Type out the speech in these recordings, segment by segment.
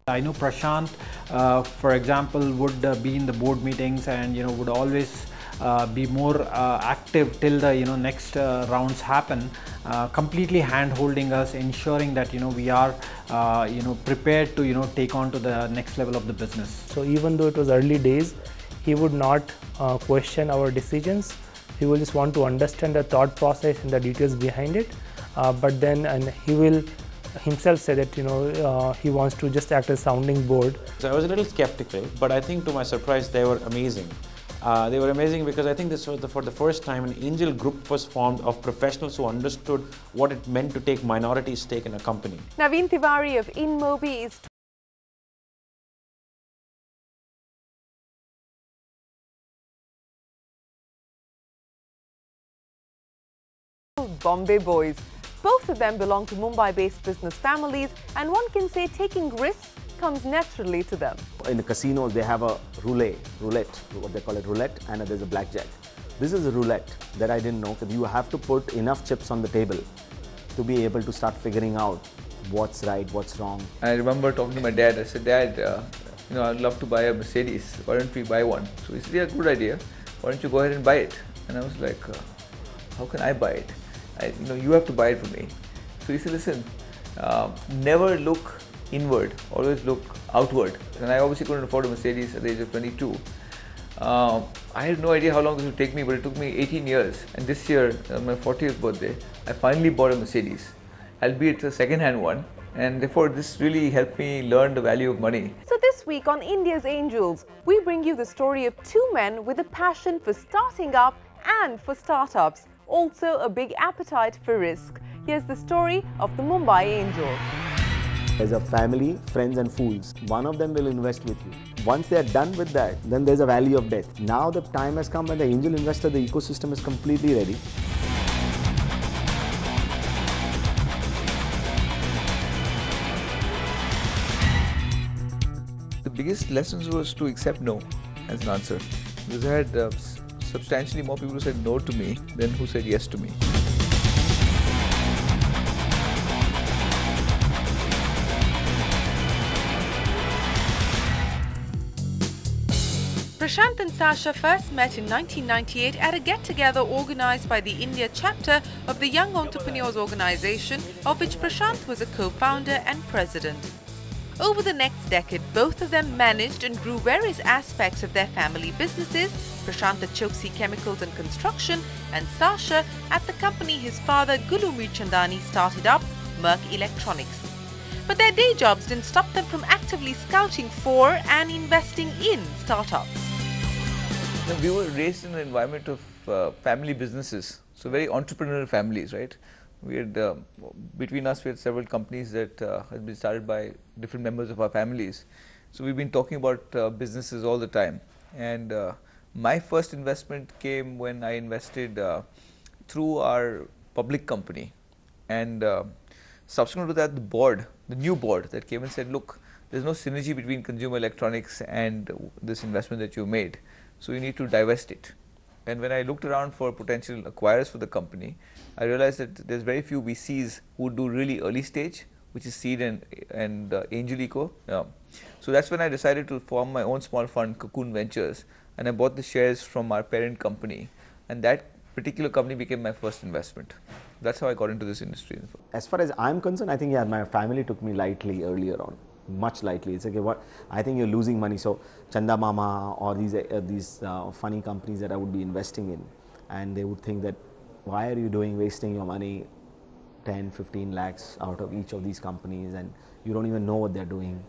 I know Prashant, for example, would be in the board meetings and would always be more active till the next rounds happen, completely hand-holding us, ensuring that we are prepared to take on to the next level of the business. So even though it was early days, he would not question our decisions. He will just want to understand the thought process and the details behind it. But then he will himself say that he wants to just act as sounding board. So I was a little skeptical, but I think to my surprise they were amazing. They were amazing because I think this was for the first time an angel group was formed of professionals who understood what it meant to take minority stake in a company. Naveen Tiwari of InMobi is Bombay boys. Both of them belong to Mumbai-based business families, and one can say taking risks comes naturally to them. In the casinos, they have a roulette, what they call it roulette, and there's a blackjack. This is a roulette that I didn't know, because you have to put enough chips on the table to be able to start figuring out what's right, what's wrong. I remember talking to my dad. I said, Dad, I'd love to buy a Mercedes. Why don't we buy one? So he said, yeah, good idea. Why don't you go ahead and buy it? And I was like, how can I buy it? You have to buy it for me. So he said, listen, never look inward, always look outward. And I obviously couldn't afford a Mercedes at the age of 22. I had no idea how long this would take me, but it took me 18 years. And this year, on my 40th birthday, I finally bought a Mercedes, albeit a second-hand one. And therefore, this really helped me learn the value of money. So this week on India's Angels, we bring you the story of two men with a passion for starting up and for startups. Also a big appetite for risk. Here's the story of the Mumbai Angels. There's a family, friends and fools. One of them will invest with you. Once they are done with that, then there's a valley of death. Now the time has come when the angel investor, the ecosystem is completely ready. The biggest lessons was to accept no as an answer. Because I had substantially more people who said no to me than who said yes to me. Prashant and Sasha first met in 1998 at a get-together organized by the India chapter of the Young Entrepreneurs Organization, of which Prashant was a co-founder and president. Over the next decade, both of them managed and grew various aspects of their family businesses, Prashant at Choksey Chemicals and Construction, and Sasha at the company his father Gulu Mirchandani started up, Merck Electronics. But their day jobs didn't stop them from actively scouting for and investing in startups. We were raised in an environment of family businesses, so very entrepreneurial families, right? We had, between us, we had several companies that had been started by different members of our families. So we've been talking about businesses all the time. And my first investment came when I invested through our public company. And subsequent to that, the new board that came and said, look, there's no synergy between consumer electronics and this investment that you made. So you need to divest it. And when I looked around for potential acquirers for the company, I realized that there's very few VCs who do really early stage, which is seed and angel eco. So that's when I decided to form my own small fund, Cocoon Ventures, and I bought the shares from our parent company. And that particular company became my first investment. That's how I got into this industry. As far as I'm concerned, I think my family took me lightly earlier on. Much lightly. It's okay, I think you're losing money. So Chanda Mama or these funny companies that I would be investing in, and they would think that why are you wasting your money, 10, 15 lakhs out of each of these companies, and you don't even know what they're doing.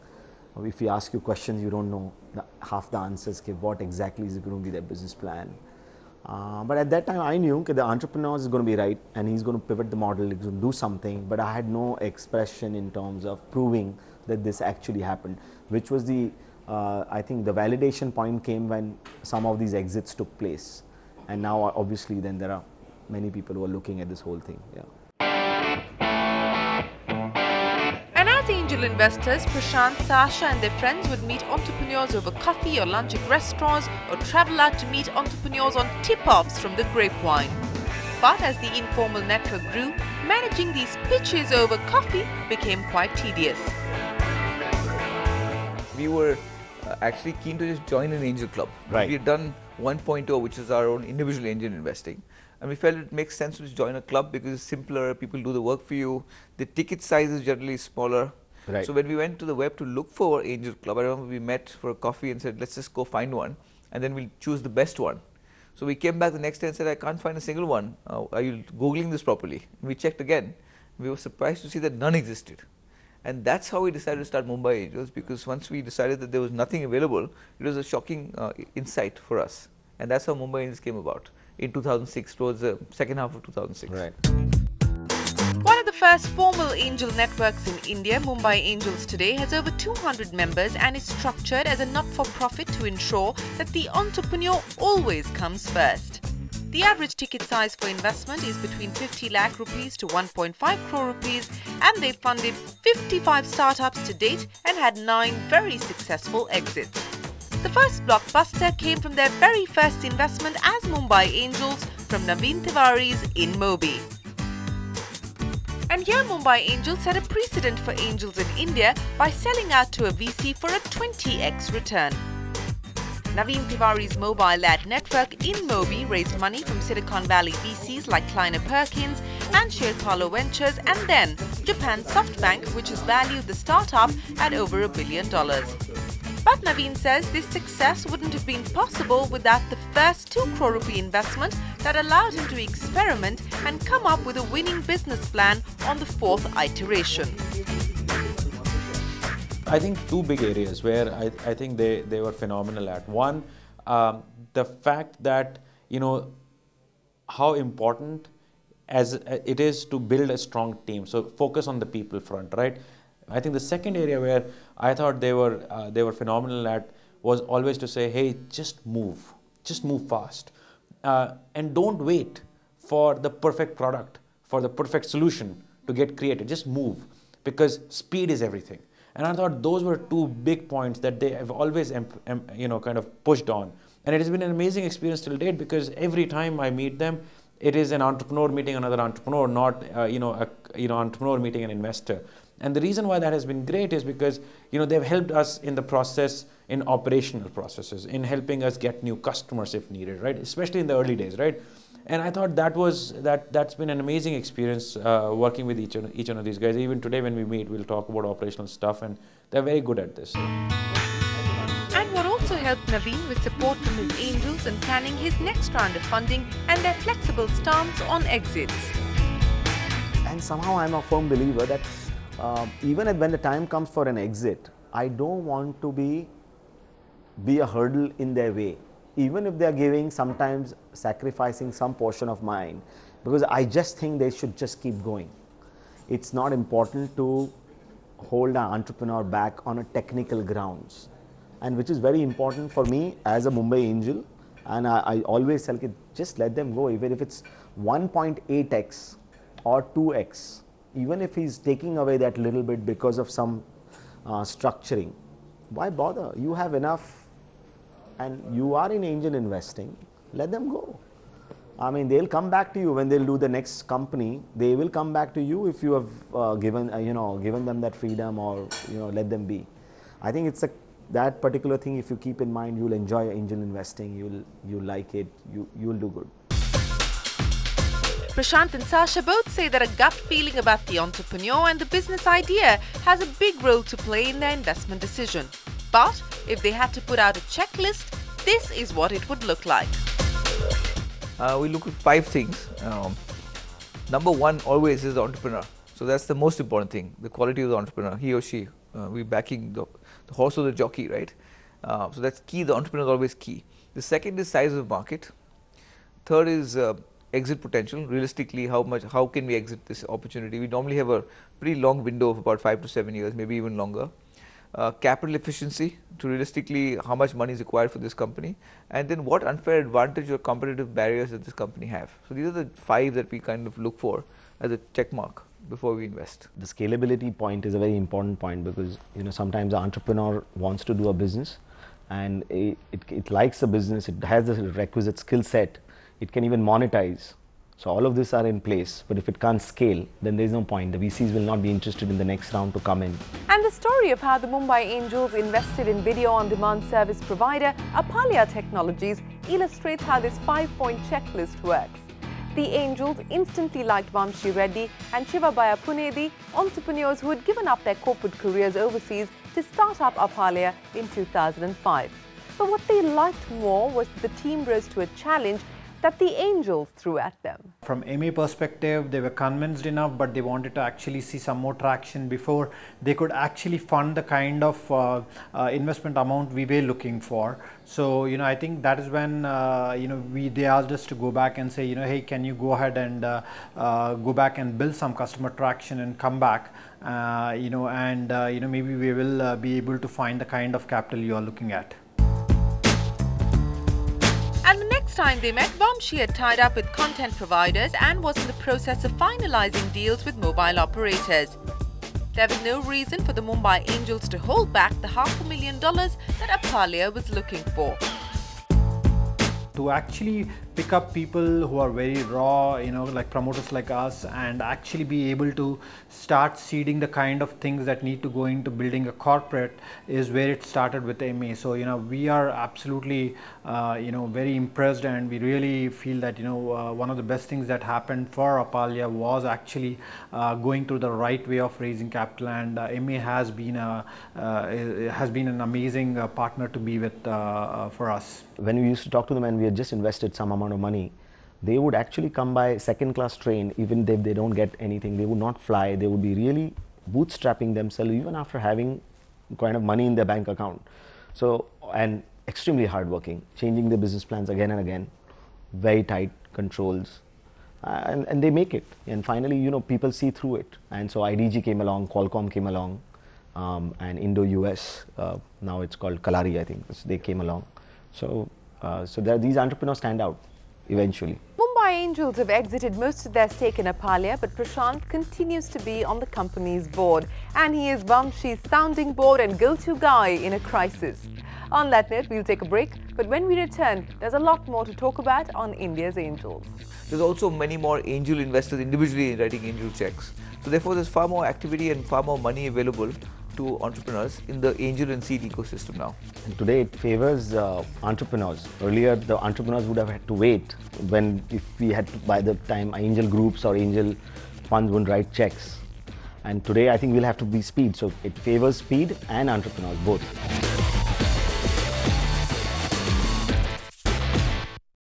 Or if you ask you questions, you don't know half the answers. What exactly is going to be their business plan? But at that time, I knew that the entrepreneur is going to be right, and he's going to pivot the model, he's going to do something. But I had no expression in terms of proving that this actually happened, which was I think the validation point came when some of these exits took place. And now obviously then there are many people who are looking at this whole thing. And as angel investors, Prashant, Sasha and their friends would meet entrepreneurs over coffee or lunch at restaurants, or travel out to meet entrepreneurs on tip-offs from the grapevine. But as the informal network grew, managing these pitches over coffee became quite tedious. we were actually keen to just join an angel club. Right. We had done 1.0, which is our own individual angel investing. And we felt it makes sense to just join a club because it's simpler, people do the work for you, the ticket size is generally smaller. Right. So when we went to the web to look for angel club, I remember we met for a coffee and said, let's just go find one and then we'll choose the best one. So we came back the next day and said, I can't find a single one. Are you Googling this properly? And we checked again. We were surprised to see that none existed. And that's how we decided to start Mumbai Angels, because once we decided that there was nothing available, it was a shocking insight for us. And that's how Mumbai Angels came about in 2006, towards the second half of 2006. Right. One of the first formal angel networks in India, Mumbai Angels today has over 200 members and is structured as a not-for-profit to ensure that the entrepreneur always comes first. The average ticket size for investment is between 50 lakh rupees to 1.5 crore rupees, and they funded 55 startups to date and had 9 very successful exits. The first blockbuster came from their very first investment as Mumbai Angels from Naveen Tiwari's In Mobi. And here Mumbai Angels set a precedent for angels in India by selling out to a VC for a 20x return. Naveen Tiwari's mobile ad network In Mobi raised money from Silicon Valley VCs like Kleiner Perkins and Sherpalo Ventures, and then Japan's SoftBank, which has valued the startup at over $1 billion. But Naveen says this success wouldn't have been possible without the first 2 crore rupee investment that allowed him to experiment and come up with a winning business plan on the 4th iteration. I think 2 big areas where I think they were phenomenal at. One, the fact that, you know, how important as it is to build a strong team. So focus on the people front, right? I think the second area where I thought they were phenomenal at was always to say, hey, just move fast, and don't wait for the perfect product, for the perfect solution to get created. Just move, because speed is everything. And I thought those were 2 big points that they have always, kind of pushed on. And it has been an amazing experience till date, because every time I meet them, it is an entrepreneur meeting another entrepreneur, not entrepreneur meeting an investor. And the reason why that has been great is because, you know, they've helped us in the process, in operational processes, in helping us get new customers if needed, right? Especially in the early days, right? And I thought that's been an amazing experience working with each one of these guys. Even today when we meet, we'll talk about operational stuff, and they're very good at this. And what also helped Naveen with support from his angels in planning his next round of funding and their flexible stance on exits. And somehow I'm a firm believer that even when the time comes for an exit, I don't want to be a hurdle in their way. Even if they are giving, sometimes sacrificing some portion of mine, because I just think they should just keep going. It's not important to hold an entrepreneur back on a technical grounds, and which is very important for me as a Mumbai Angel. And I always tell kids, just let them go, even if it's 1.8x or 2x, even if he's taking away that little bit because of some structuring, why bother? You have enough. And you are in angel investing, let them go. I mean, they'll come back to you when they'll do the next company. They will come back to you if you have given them that freedom, or let them be. I think it's that particular thing. If you keep in mind, you'll enjoy angel investing. You'll like it. You'll do good. Prashant and Sasha both say that a gut feeling about the entrepreneur and the business idea has a big role to play in their investment decision. But if they had to put out a checklist, this is what it would look like. We look at 5 things. Number 1 always is the entrepreneur. So that's the most important thing, the quality of the entrepreneur, he or she. We're backing the horse or the jockey, right? So that's key. The entrepreneur is always key. The second is size of the market. Third is exit potential. Realistically, how can we exit this opportunity? We normally have a pretty long window of about 5 to 7 years, maybe even longer. Capital efficiency, to realistically how much money is required for this company, and then what unfair advantage or competitive barriers that this company have. So these are the 5 that we kind of look for as a check mark before we invest. The scalability point is a very important point, because sometimes the entrepreneur wants to do a business, and it likes the business, it has the requisite skill set, it can even monetize, So all of this are in place, but if it can't scale, then there is no point. The VCs will not be interested in the next round to come in. And the story of how the Mumbai Angels invested in video-on-demand service provider Apalia Technologies illustrates how this 5-point checklist works. The Angels instantly liked Vamshi Reddy and Shivabaya Punedi, entrepreneurs who had given up their corporate careers overseas to start up Apalia in 2005. But what they liked more was that the team rose to a challenge that the Angels threw at them. From MA perspective, they were convinced enough, but they wanted to actually see some more traction before they could actually fund the kind of investment amount we were looking for. So, I think that is when, they asked us to go back and say, hey, can you go ahead and go back and build some customer traction and come back, maybe we will be able to find the kind of capital you are looking at. And the next time they met, Vamshi had tied up with content providers and was in the process of finalizing deals with mobile operators. There was no reason for the Mumbai Angels to hold back the $500,000 that Apalia was looking for. To actually pick up people who are very raw, like promoters like us, and actually be able to start seeding the kind of things that need to go into building a corporate is where it started with MA. So, we are absolutely, very impressed, and we really feel that, one of the best things that happened for Apalia was actually going through the right way of raising capital, and MA has been an amazing partner to be with for us. When we used to talk to them and we had just invested some amount of money, they would actually come by second-class train, even if they don't get anything. They would not fly. They would be really bootstrapping themselves even after having kind of money in their bank account. So, and extremely hardworking, changing their business plans again and again, very tight controls, and they make it. And finally, people see through it. And so IDG came along, Qualcomm came along, and Indo-US, now it's called Kalari, I think, they came along. So these entrepreneurs stand out eventually. Mumbai Angels have exited most of their stake in Apalia, but Prashant continues to be on the company's board, and he is Vamshi's sounding board and go-to guy in a crisis. On that note, we'll take a break, but when we return, there's a lot more to talk about on India's Angels. There's also many more angel investors individually writing angel checks. So therefore, there's far more activity and far more money available to entrepreneurs in the angel and seed ecosystem now. And today it favors entrepreneurs. Earlier the entrepreneurs would have had to wait if we had to, by the time angel groups or angel funds would write checks. And today I think we'll have to be speed. So it favors speed and entrepreneurs both.